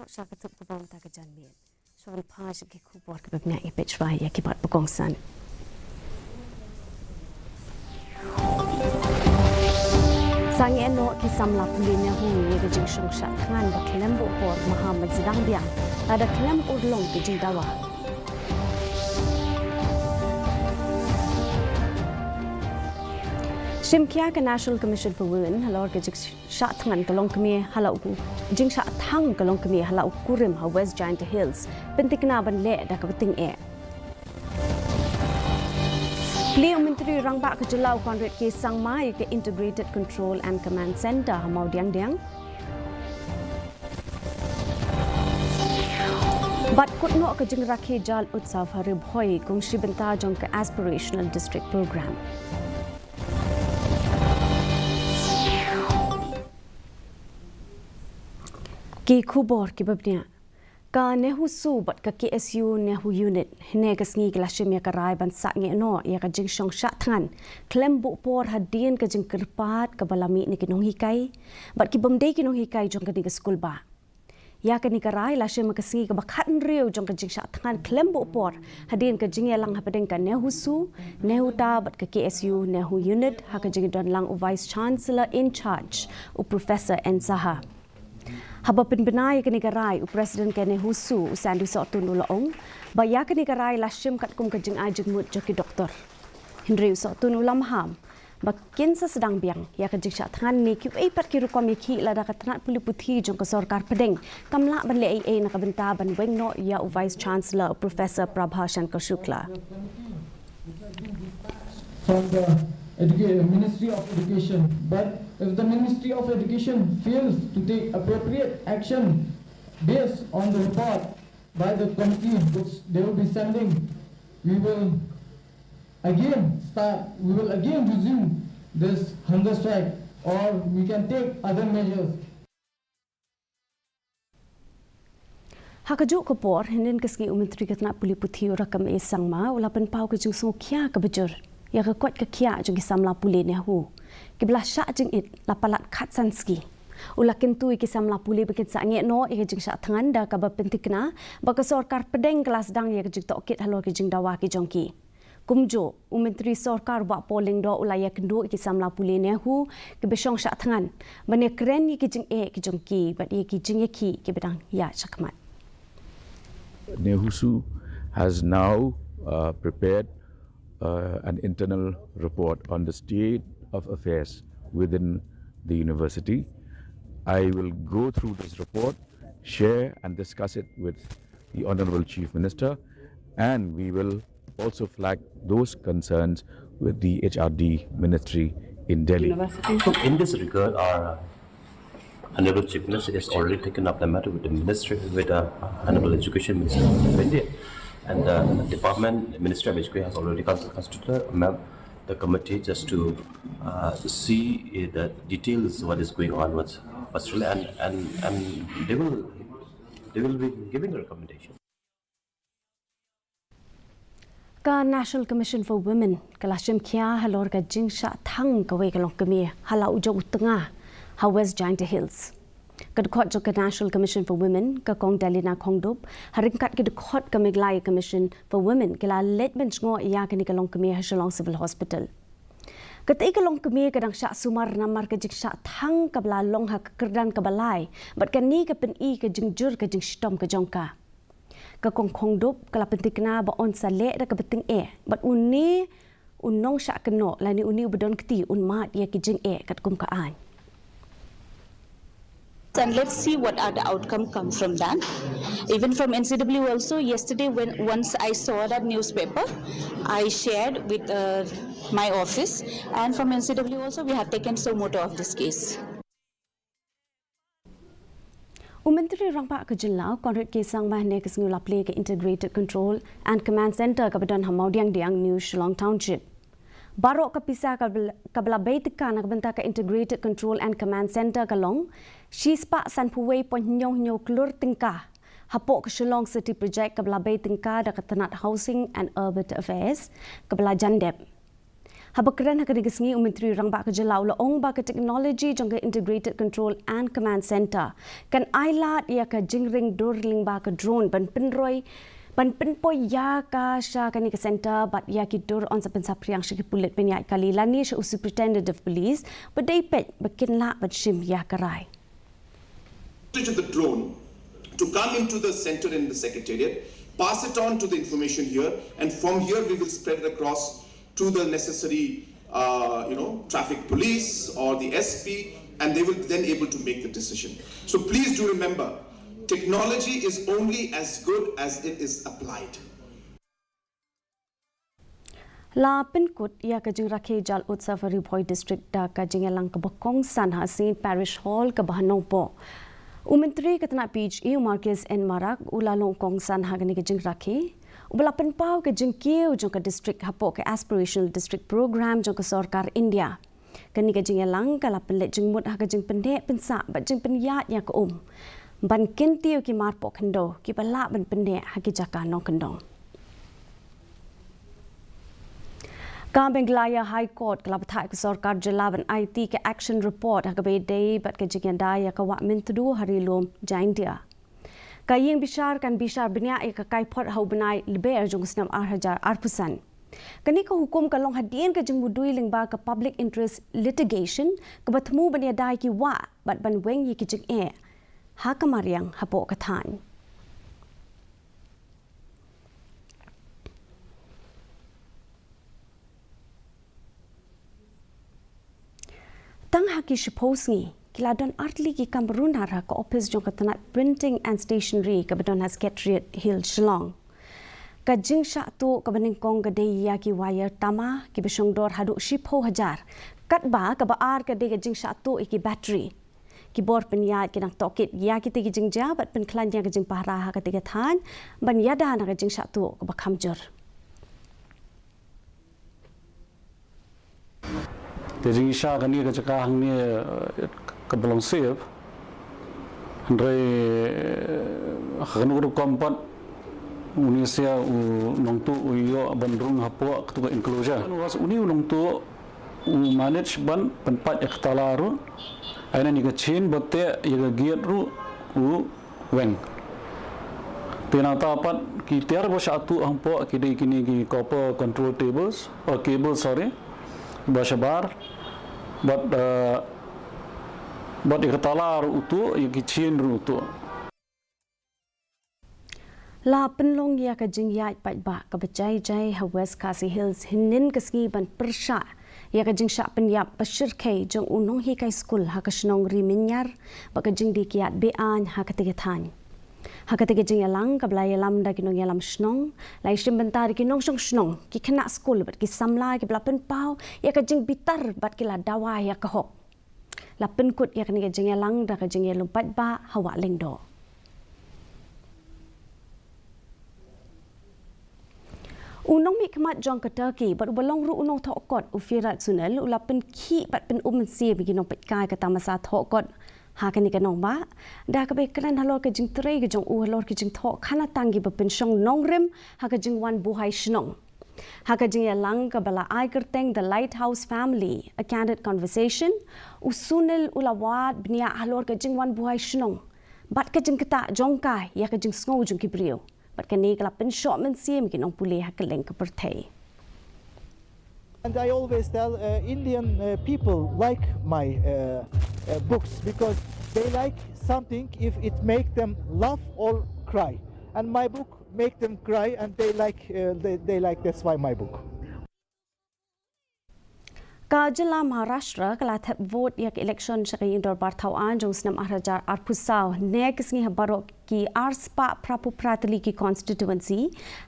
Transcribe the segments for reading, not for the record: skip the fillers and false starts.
Saka tup kebang tak kejan miet. Soal pas ke kubur ke bebnya ipet ya kibat pegongsan. Sangi eno kisam la pulinya hu ye ke jing shong shat ngan ba kelem bu por Muhammad Zidang biang. Ada kelem urlong ke jing dawa. Shimkia ke National Commission for Women halor ke jing shat ngan kalong kemi halau jing shat thang kalong kemi halau kurim ha West Giant Hills. Pentikna ban le da ka beting e. Beliau Menteri Rangbak Kejelau Konrad K. Sangmai ke Integrated Control and Command Center Hamau Diang-Diang. Bat kutno ke jeng rakhe jal utsav harib hoi kum Shri Benta jong ke Aspirational District Program. Ki khubor ki babnia. Ka Nehusoo bat ka KSU Nehu unit hine ka sngi ka lashim ya ka rai ban sa nge no ya ka jing shong sha than klem bu por hadien ka jing kerpat ka balami ni kinong hikai bat ki bomdei kinong hikai jong ka ni ka skul ba ya ka ni ka rai lashim ka sngi ka bakhan riu jong ka jing sha than klem bu por hadien ka jing ya lang hapadeng ka Nehusoo Nehuta bat ka KSU Nehu unit ha ka jing don lang u vice chancellor in charge u professor Ensaha Haba pinbenai ke negarai u Presiden ke Nehusoo Sandu Sotun ulaong baya ke negarai lashim kat kum kajing ajeng mut joki doktor Henry Sotun ulam ham bakin sa sedang biang ya kajing syak tangan ni ki ai pat ki rukom ki lada katnat puli puthi jong ka sarkar pedeng kamla ban le ai na kabenta ban weng no ya u Vice Chancellor Professor Prabha Shankar Shukla from the Ministry of Education, but if the Ministry of Education fails to take appropriate action based on the report by the committee which they will be sending, we will again resume this hunger strike, or we can take other measures. Hakajuk kopor hinin keski Menteri Ketna Puli Puthi rakam e sangma ulapan pau ke jung kya ke bejur ya ke kot ke kya jung kisam la puli ne hu ke bla sha jing it la palat khat sanski ulakin tu kisam la puli bekit sa nge no e jing sha thangan da ka ba pentikna ba ka sarkar pedeng kelas dang ya ke jing tokit halo ke jing dawa ki jongki kumjo Menteri Sarkar ba polling do ulaya kendo kisam la puli ne hu ke besong sha thangan bane kren ki jing e ki jongki ba ye ki jing ye ki ke bedang ya chakmat Nehusoo has now prepared an internal report on the state of affairs within the university. I will go through this report, share and discuss it with the Honorable Chief Minister, and we will also flag those concerns with the HRD Ministry in Delhi. So in this regard, our Honorable Chief Minister has already taken up the matter with the Ministry, with the Honorable Education Minister of India. And the Department, Ministry of Education has already constituted the committee just to see the details what is going on with Australia, and they will be giving a recommendation. Ka National Commission for Women kalashim kya halor ka jing sha thang ka we kalong kami hala ujo utanga ha West Giant Hills. Kadkot jo ka National Commission for Women ka kong Dalina Kongdup haringkat ki dkot ka Meghalaya Commission for Women kila let bench ngo ya ka ni kalong kami ha Shillong Civil Hospital. Katai kalong kami kadang sya sumar namar ka jing sya thang ka bla long ha kerdan ka balai bat ka ni ka pen I ka jing jur ka jing stom ka jongka. Ka kong Kongdup kala pentikna ba on sa le da ka beting e bat uni unong sya keno lani uni ubedon kti un mat ya ki jing e kat kum ka an. And let's see what are the outcome come from that. Even from NCW also, yesterday once I saw that newspaper, I shared with my office, and from NCW also we have taken some note of this case. Menteri Rangbak Kejelau Konrad K. Sangmai ne kesngu laple ke Integrated Control and Command Center ka badan Hamau Diang-Diang New Shillong Township. Barok kapisa kabla baitika na kabenta ka Integrated Control and Command Center kalong shispa san puwei ponyong nyo klur tingka hapok ke Shillong City Project kabla baitika da katanat Housing and Urban Affairs kabla jandep Habakran hakadigisngi Menteri Rangba ke Jelau Laong ba ke teknologi jangka Integrated Control and Command Center kan ailat ia ke jingring dorling ba ke drone ban penroi ban penpoi ya ka sha kani ke center bat ya ki dor on sa pensap priang shi pulit penyai kali lani shi superintendent of police badai pet bakin la bat shim ya karai to the drone to come into the center in the secretariat, pass it on to the information here, and from here we will spread it across to the necessary, traffic police or the SP, and they will then able to make the decision. So please do remember, technology is only as good as it is applied. La Pinkut ia ka jing rakhe jal utsav Ripoy district da ka jing elang ka bakong san ha St Parish Hall ka bahanong po. Menteri Ketana PHE Marquez N Marak ulalong kong san ha gani ka jing rakhe. Ubalapan pau ke jing kieu jong ka district hapo ke Aspirational District Program jong ka Sarkar India. Kani ka jing elang ka la pelet jing mut ha ka jing pendek pensa bat jing penyat ya ka ban kintiu ki marpo kendo ki bala ban pendek ha ki jaka nong kendong. Ka Meghalaya High Court ka labatai ka Sarkar Jalaban IT ke action report ha ka day bat ka jing daya ka wa mintudu harilom jaindia. Kaying bishar kan bishar benya ka kai pot hau benai leber jong snam 8,000%. Kani ka hukum ka long hadien ka jing mudui lingba ka public interest litigation ka batmu benya dai ki wa bat ban weng yi ki jing ha ka mariang hapo ka than. Tang haki shiposngi kila don artli ki Cameroon har ka office jong katana printing and stationery ka badon has Secretariat Hill Shillong. Ka jing sha tu ka baning kong ka dei ya ki wire tama ki bisong dor hadu shipo hajar. Kat ba ka ba ar ka dei ka jing sha tu iki battery. Ki bor penya ki nang tokit ya ki tegi jing ja bat pen klan ya ka jing pahra ha ka tegi than ban yada na ka jing sha tu ka ba khamjur. Jadi isya kan ni kecekah ni kebelong sip, Andre kan urut kompat Indonesia nong tu uyo bandrung hapo ketua inclusion. Uni nong tu manage ban penpat ektalaru, aina ni kecin bote ia giat ru weng. Tina tapat kita harus satu hampo kini ki copper control tables or cable sorry. Basabar but ikatalar utu ikichin rutu La penlong ya ka jing ya pat ba ka bajai jai ha West KHASI Hills hinin kasngi ban persha ya ka jing sha penyap pasir kai jong unong hi kai school ha ka snong ri minyar ba ka jing dikiat be an ha ka tigethan ha ka tege jing yalang ka blai lam da kinong yalam snong lai shim bentar kinong song snong ki khna school bat ki samla ki blapen pau ya ka jing bitar bat ki la dawa ya ka hok la pen kut ya ka ni ka jing yalang da ka jing yalum pat ba hawa lengdo. Unong mi kemat jong ke Turkey, bat ubalong ru unong thokot ufirat sunel ulapen ki bat pen mensi biginong petkai kata masa thokot ha kani kanong ba da ka be kran halor ke jing tre ke jong u halor ke jing thok khana tangi ba pen shong nongrem ha ka jing wan buhai shnong ha ka jing yalang ka bala ai kerteng the lighthouse family a candid conversation usunel ulawat bnia halor ke jing wan buhai shnong bat ka jing kata jong kai ya ka jing sngo jong kibrio but kani kala pen shot men sim kinong pule ha keleng ka perthei. And I always tell Indian people like my books because they like something if it make them laugh or cry, and my book make them cry and they like that's why my book. Kajala Maharashtra kala thap vote yak election shaki indor barthau an jong snam arajar arpusau next ngi habaro ki arspa prapu pratli ki constituency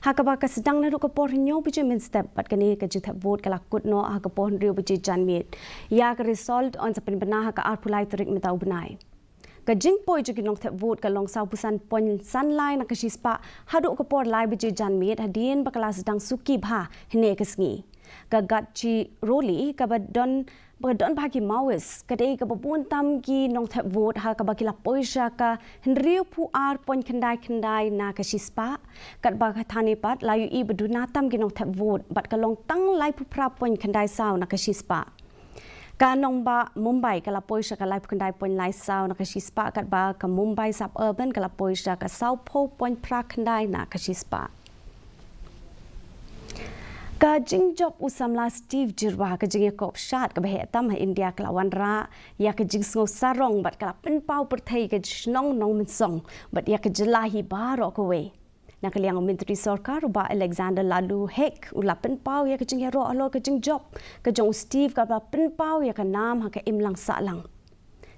hakaba ka sedang naru ka por nyo bije min step pat kani ka jithap vote kala kutno ha ka por rio bije janmit ya ka result on sa pinbana ha ka arpulai tarik mitau banai ka jing poi ju ki nong thap vote ka long sau pusan pon sunline na ka shispa hadu ka por lai bije janmit hadien bakala sedang suki bha hne ka sngi ka gatchi roli ka badon Berdon bagi mawis, kadai kebabun tam ki nong tap vote ha kabagi la poisha ka henriu puar pon kendai na kasispa kat bag thani pat layu I beduna tam ki nong tap vote bat kalong tang lai pupra pon kendai saw na kasispa. Ka nong ba Mumbai kala poisha ka lai kendai pon lai saw na kasispa kat ba ka Mumbai suburban kala poisha ka saw po pon pra kendai na kasispa. Ka jingjop usamla Steve Jirwa ka jing kop shat ka behe tam ha India kelawan ra ya ka jing sngo sarong bat kala pen pau perthai ka snong nong min song bat ya ka jelahi baro ka we na kaliang menteri sarkar ba Alexander Lalu hek ula pen pau ya ka jing ro alo ka jingjop ka jong Steve ka ba pen pau ya ka nam ha ka imlang salang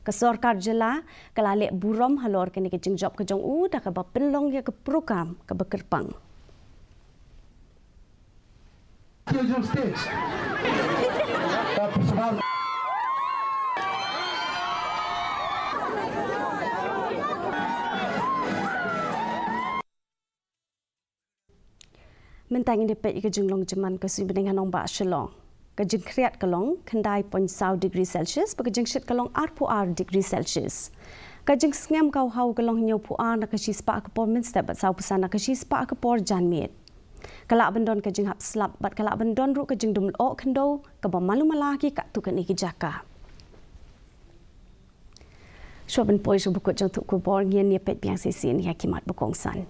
ka sarkar jela kala le burom halor ka ni ka jingjop ka jong u da ka ba penlong ya ka program ka bekerpang Stage. Mentang ini pek ke jenglong jeman ke sui benengan nong ba shalong. Ke jeng kriat kalong kendai pon saw degree Celsius ke jeng shit kalong R degree Celsius. Ke jeng ngam kau hau kalong nyau puar na ke spa ke por minster bat saw pusana ke spa ke por janmet. Kalak bendon ke jeng hap slap bat kalak bendon ru ke jeng dum o kendo ke ba malu malaki kat tu kan iki jaka. Shoben poi so bukut jong tu ku bor ngien ni pet piang sisin ya kimat bukongsan.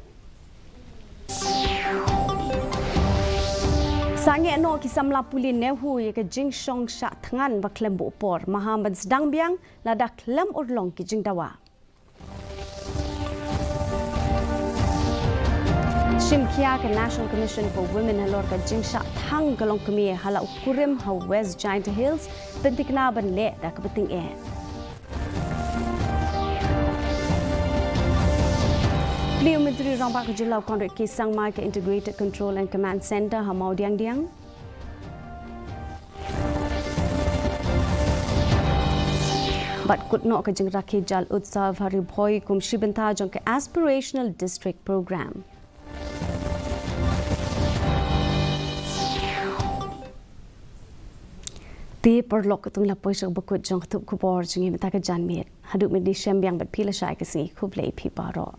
Sange no kisam lapuli Nehusoo ye ke jing shong sha thangan ba klem bu por Muhammad sedang biang lada klem urlong ki jing dawa. Shimkia ke National Commission for Women halor ka jing sha thang kalong kemi hala ukurim ha West Giant Hills pentikna ban le da ka beting e. Beliau Menteri Rambak Kejelau Konrad Kisang Mai ke Integrated Control and Command Center Hamau Diang. Bat kutno ke jeng rakhi jal utsav hari bhoi kum shibenta jong ke Aspirational District Program. Ti perlok tung la poisok bakut jong tup kubor jeng imta ke janmir. Haduk medi syambiang bat pila syai ke singi kublei pi baro.